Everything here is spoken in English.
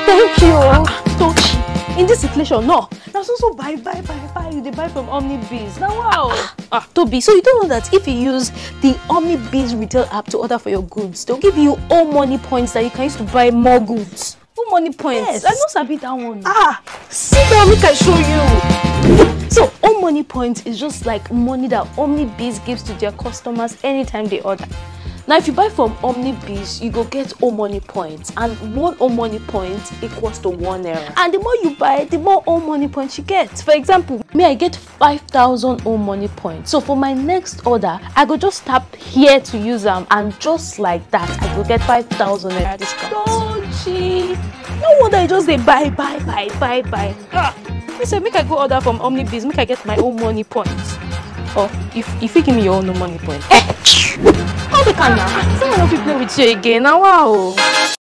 Thank you. Don't cheat. In this inflation, no. Now so buy. They buy from Omnibiz. Now wow. Toby, so you don't know that if you use the Omnibiz retail app to order for your goods, they'll give you Omoni Points that you can use to buy more goods. Omoni Points. Yes. I know sabi that one. Sit down, we can show you. So Omoni Points is just like money that Omnibiz gives to their customers anytime they order. Now, if you buy from Omnibiz, you go get Omoni Points, and 1 Omoni point equals to 1 naira. And the more you buy, the more Omoni Points you get. For example, me, I get 5,000 Omoni Points. So for my next order, I go just tap here to use them, and just like that, I go get 5,000 naira discount. Don't cheat. No wonder you just say buy. Listen, make I go order from Omnibiz, make I get my own money points. Or if you give me your own money points. How they can now? Someone will be playing with you again. Now wow.